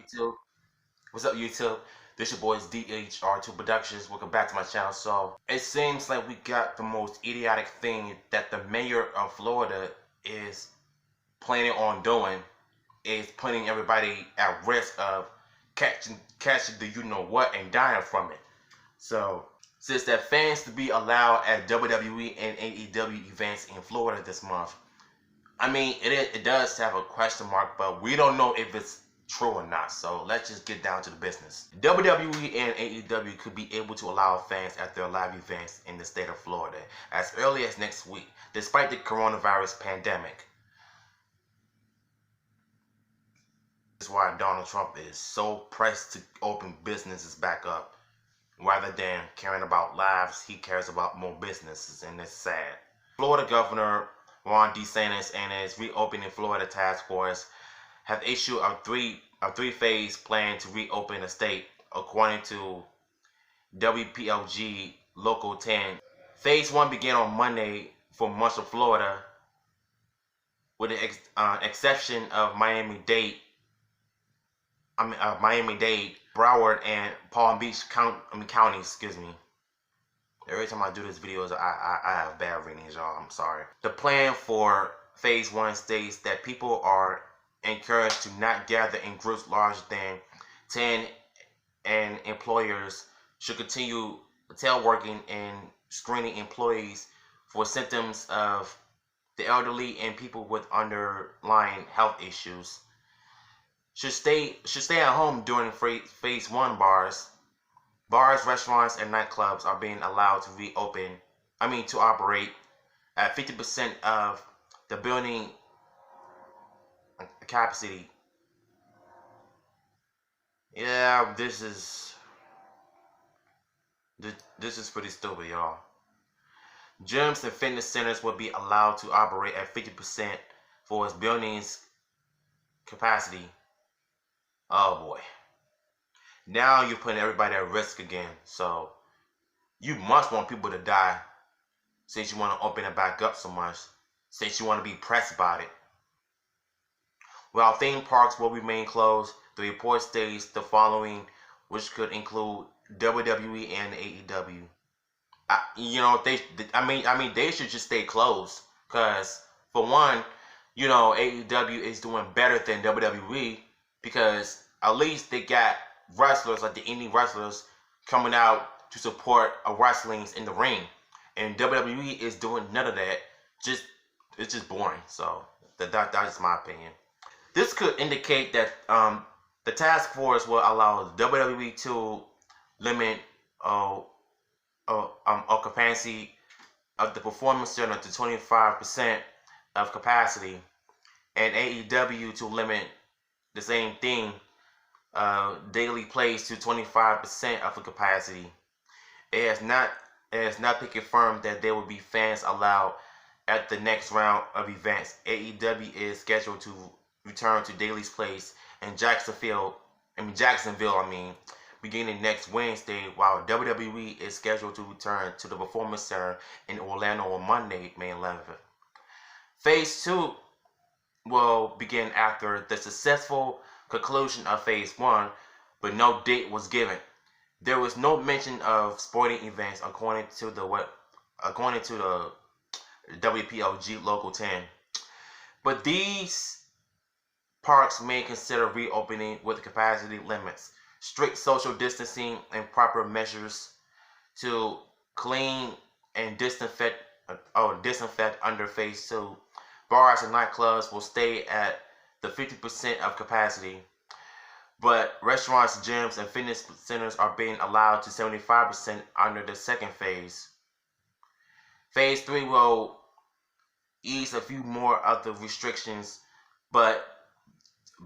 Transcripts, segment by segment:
YouTube? What's up, YouTube? This your boys DHR2 Productions. Welcome back to my channel. So it seems like we got the most idiotic thing that the mayor of Florida is planning on doing, is putting everybody at risk of catching the you know what and dying from it. So since that fans to be allowed at WWE and AEW events in Florida this month, I mean, it does have a question mark, but we don't know if it's true or not. So let's just get down to the business. WWE and AEW could be able to allow fans at their live events in the state of Florida as early as next week, despite the coronavirus pandemic. This is why Donald Trump is so pressed to open businesses back up. Rather than caring about lives, he cares about more businesses, and it's sad. Florida Governor Ron DeSantis and his Reopening Florida Task Force have issued a three-phase plan to reopen the state, according to WPLG Local 10. Phase 1 began on Monday for much of Florida, with the exception of Miami-Dade, Broward, and Palm Beach counties. Excuse me. Every time I do these videos, I have bad readings, y'all. I'm sorry. The plan for Phase 1 states that people are encouraged to not gather in groups larger than 10, and employers should continue teleworking and screening employees for symptoms of the elderly and people with underlying health issues. Should stay at home during Phase 1. Bars, restaurants, and nightclubs are being allowed to operate at 50% of the building capacity. Yeah, this is pretty stupid, y'all. Gyms and fitness centers will be allowed to operate at 50% for its building's capacity. Oh boy. Now you're putting everybody at risk again. So you must want people to die since you want to open it back up so much, since you want to be pressed about it. While theme parks will remain closed, the report states the following, which could include WWE and AEW. They should just stay closed, because for one, AEW is doing better than WWE, because at least they got wrestlers, like the indie wrestlers, coming out to support wrestlings in the ring, and WWE is doing none of that. It's just boring. So that's my opinion. This could indicate that the task force will allow WWE to limit capacity of the performance center to 25% of capacity, and AEW to limit the same thing, daily plays to 25% of the capacity. It has not been confirmed that there will be fans allowed at the next round of events. AEW is scheduled to return to daily plays in Jacksonville, beginning next Wednesday, while WWE is scheduled to return to the Performance Center in Orlando on Monday, May 11th. Phase 2 will begin after the successful conclusion of Phase 1, but no date was given. There was no mention of sporting events according to the WPLG Local 10. But these parks may consider reopening with capacity limits, strict social distancing, and proper measures to clean and disinfect under Phase 2. Bars and nightclubs will stay at the 50% of capacity, but restaurants, gyms, and fitness centers are being allowed to 75% under the second phase. Phase 3 will ease a few more of the restrictions, but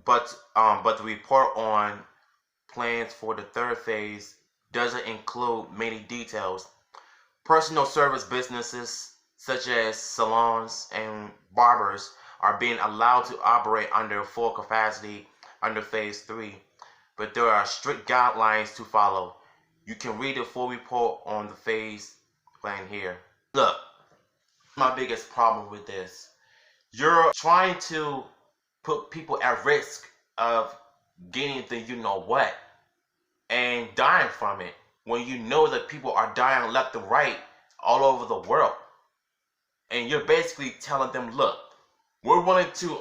the report on plans for the third phase doesn't include many details. Personal service businesses such as salons and barbers are being allowed to operate under full capacity under Phase 3, but there are strict guidelines to follow. You can read the full report on the phase plan here. Look, my biggest problem with this, you're trying to put people at risk of getting the you know what and dying from it when you know that people are dying left and right all over the world. And you're basically telling them, look, we're willing to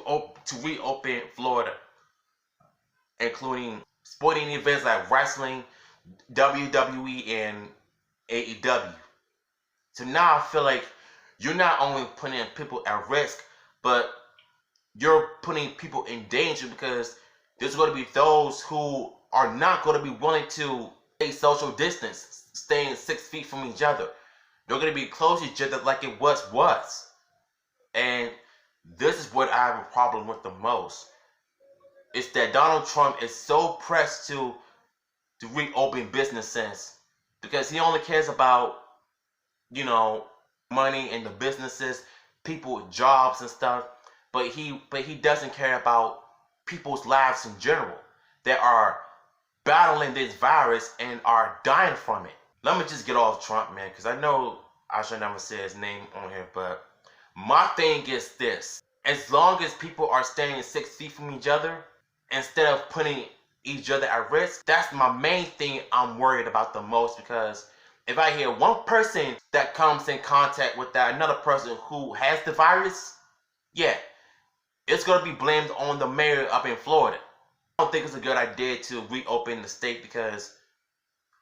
reopen Florida, including sporting events like wrestling, WWE, and AEW. So now I feel like you're not only putting people at risk, but you're putting people in danger, because there's going to be those who are not going to be willing to stay social distance, staying 6 feet from each other. They're going to be close to each other like it was. And this is what I have a problem with the most. It's that Donald Trump is so pressed to reopen businesses because he only cares about, you know, money and the businesses, people, jobs and stuff. But he doesn't care about people's lives in general that are battling this virus and are dying from it. Let me just get off Trump, man, because I know I should never say his name on here, but my thing is this. As long as people are staying 6 feet from each other instead of putting each other at risk, that's my main thing I'm worried about the most, because if I hear one person that comes in contact with that another person who has the virus, yeah, it's going to be blamed on the mayor up in Florida. I don't think it's a good idea to reopen the state because,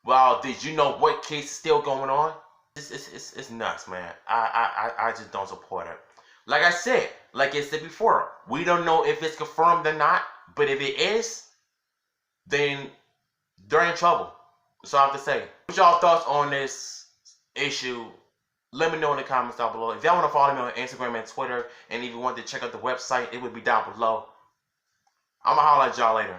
well, did you know what case is still going on? It's nuts, man. I just don't support it. Like I said before, we don't know if it's confirmed or not, but if it is, then they're in trouble. That's all I have to say. What's y'all thoughts on this issue? Let me know in the comments down below. If y'all want to follow me on Instagram and Twitter, and if you want to check out the website, it would be down below. I'm going to holler at y'all later.